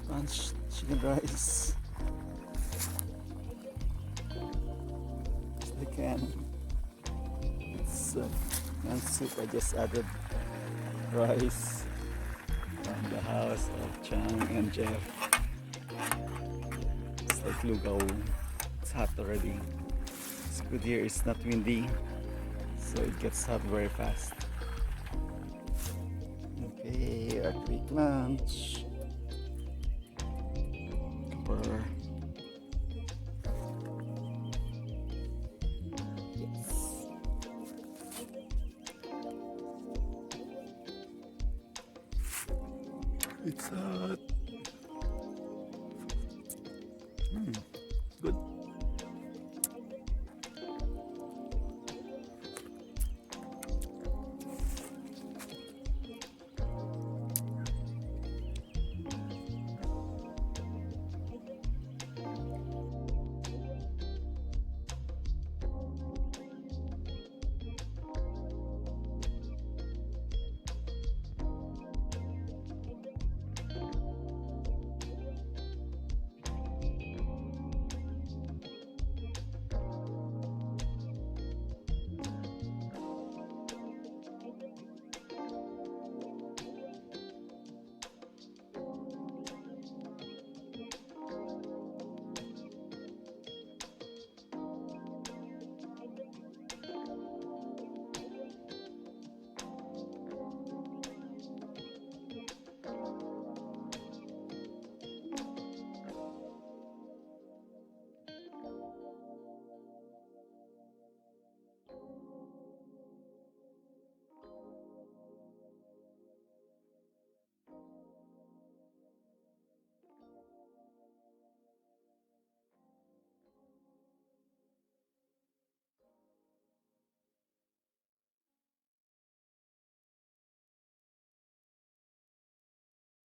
Lunch chicken rice. The can. It's canned soup. I just added rice from the house of Chang and Jeff. It's like Lugaw. It's hot already. It's good here. It's not windy, so it gets hot very fast. Okay, our quick lunch. Pepper. Yes. It's hot.